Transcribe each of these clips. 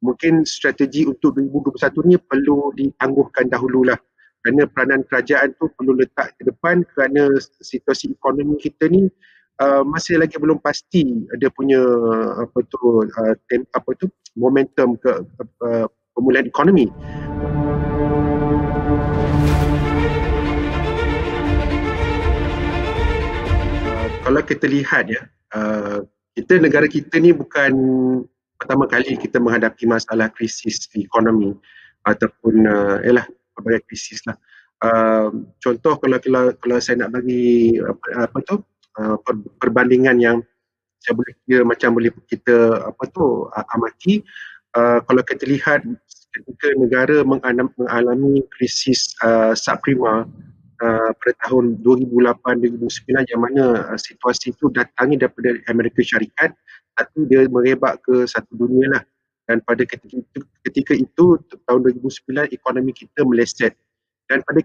mungkin strategi untuk 2021 ni perlu ditangguhkan dahululah, kerana peranan kerajaan tu perlu letak ke depan kerana situasi ekonomi kita ni masih lagi belum pasti dia punya momentum ke pemulihan ekonomi. Kalau kita lihat ya, negara kita ni bukan pertama kali kita menghadapi masalah krisis ekonomi ataupun berbagai krisis lah. Contoh kalau saya nak bagi perbandingan yang saya boleh kira macam boleh kita amati, kalau kita lihat ketika negara mengalami krisis subprima pada tahun 2008-2009 yang mana situasi itu datangnya daripada Amerika Syarikat, tapi dia merebak ke satu dunia lah. Dan pada ketika itu tahun 2009 ekonomi kita meleset. Dan pada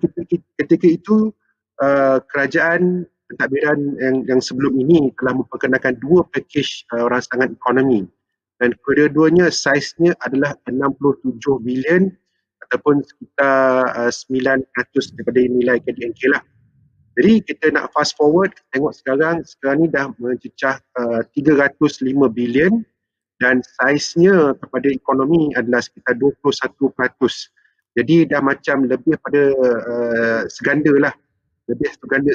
ketika itu kerajaan pentadbiran yang sebelum ini telah memperkenalkan dua pakej rancangan ekonomi. Dan kedua-duanya saiznya adalah 67 bilion ataupun sekitar 9% daripada nilai KDNK lah. Jadi kita nak fast forward, tengok sekarang ni dah mencecah 305 bilion dan saiznya kepada ekonomi adalah sekitar 21%. Jadi dah macam lebih pada seganda lah, lebih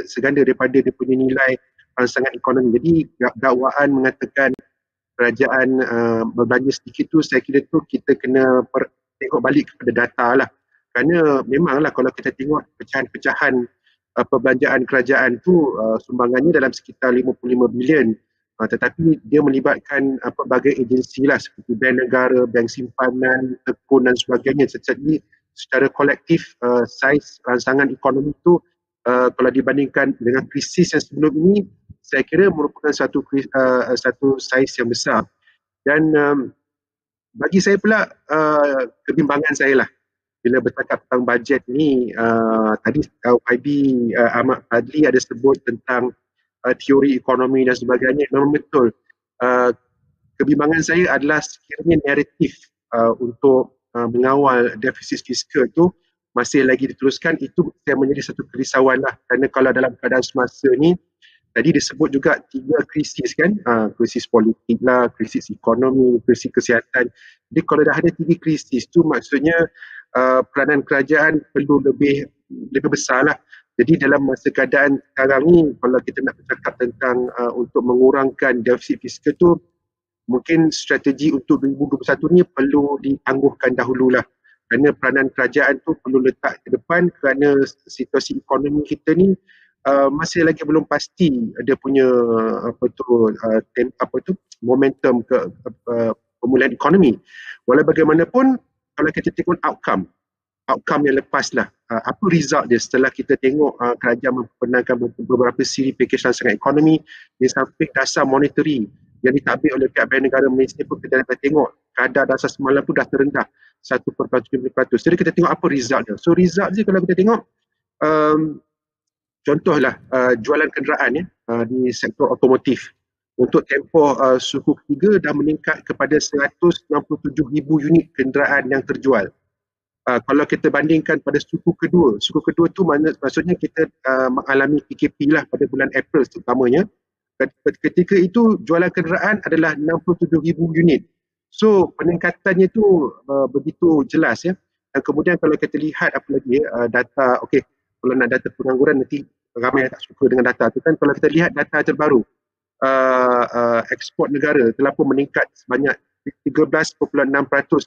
seganda daripada dia punya nilai rancangan ekonomi. Jadi dakwaan mengatakan kerajaan berbelanja sedikit tu, saya kira tu kita kena tengok balik kepada data lah. Kerana memanglah kalau kita tengok pecahan-pecahan perbelanjaan kerajaan tu sumbangannya dalam sekitar 55 bilion. Tetapi dia melibatkan pelbagai agensi lah seperti Bank Negara, Bank Simpanan, Tekun dan sebagainya. Jadi secara kolektif saiz rancangan ekonomi tu kalau dibandingkan dengan krisis yang sebelum ini, saya kira merupakan satu saiz yang besar. Dan bagi saya pula kebimbangan saya lah bila bercakap tentang bajet ni. Tadi YB Ahmad Fadli ada sebut tentang teori ekonomi dan sebagainya. Memang betul. Kebimbangan saya adalah sekiranya naratif untuk mengawal defisit fiskal tu masih lagi diteruskan, itu saya menjadi satu kerisauan lah. Kerana kalau dalam keadaan semasa ni, tadi disebut juga 3 krisis kan, krisis politik lah, krisis ekonomi, krisis kesihatan. Jadi kalau dah ada 3 krisis tu, maksudnya peranan kerajaan perlu lebih besar lah. Jadi dalam masa keadaan sekarang ni, kalau kita nak bercakap tentang untuk mengurangkan defisit fiskal tu, mungkin strategi untuk 2021 ni perlu ditangguhkan dahululah. Kerana peranan kerajaan tu perlu letak ke depan kerana situasi ekonomi kita ni masih lagi belum pasti dia punya momentum ke pemulihan ekonomi. Walau bagaimanapun, kalau kita tengok outcome yang lepas lah, apa result dia setelah kita tengok kerajaan memperkenalkan beberapa siri pakej rancangan ekonomi di samping dasar monetary yang ditadbir oleh pihak Bank Negara Malaysia pun kita dapat tengok kadar dasar semalam tu dah terendah 1.5%. Jadi kita tengok apa result dia. So result dia kalau kita tengok contohlah jualan kenderaan di sektor otomotif untuk tempoh suku ketiga dah meningkat kepada 167,000 unit kenderaan yang terjual. Kalau kita bandingkan pada suku kedua tu maksudnya kita mengalami PKP lah pada bulan April terutamanya. Ketika itu jualan kenderaan adalah 67,000 unit. So peningkatannya tu begitu jelas ya. Dan kemudian kalau kita lihat apa lagi data, kalau nak data pengangguran nanti ramai yang tak suka dengan data tu kan. Kalau kita lihat data terbaru, ekspor negara telah pun meningkat sebanyak 13.6%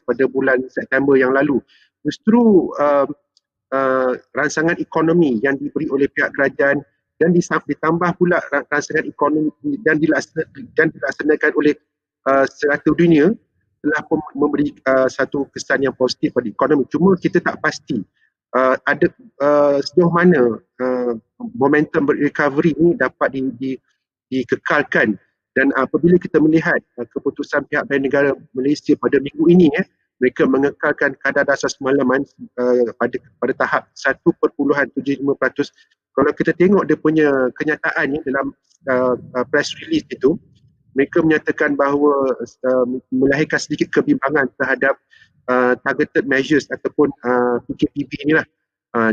pada bulan September yang lalu. Justru rancangan ekonomi yang diberi oleh pihak kerajaan dan ditambah pula rancangan ekonomi dan dilaksanakan oleh serata dunia telah pun memberi satu kesan yang positif pada ekonomi. Cuma kita tak pasti ada sejauh mana momentum recovery ini dapat dikekalkan. Dan apabila kita melihat keputusan pihak Bank Negara Malaysia pada minggu ini, mereka mengekalkan kadar dasar semalaman pada tahap 1.75%. Kalau kita tengok dia punya kenyataan dalam press release itu, mereka menyatakan bahawa melahirkan sedikit kebimbangan terhadap targeted measures ataupun PKPP inilah.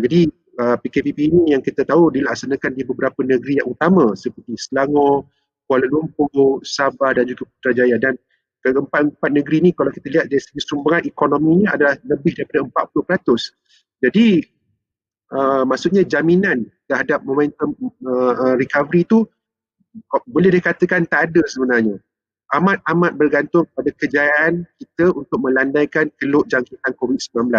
Jadi PKPP ini yang kita tahu dilaksanakan di beberapa negeri yang utama seperti Selangor, Kuala Lumpur, Sabah dan juga Putrajaya. Dan keempat negeri ini kalau kita lihat dari segi sumbangan ekonominya adalah lebih daripada 40%. Jadi maksudnya jaminan terhadap momentum recovery itu boleh dikatakan tak ada sebenarnya. Amat bergantung pada kejayaan kita untuk melandaikan keluk jangkitan COVID-19.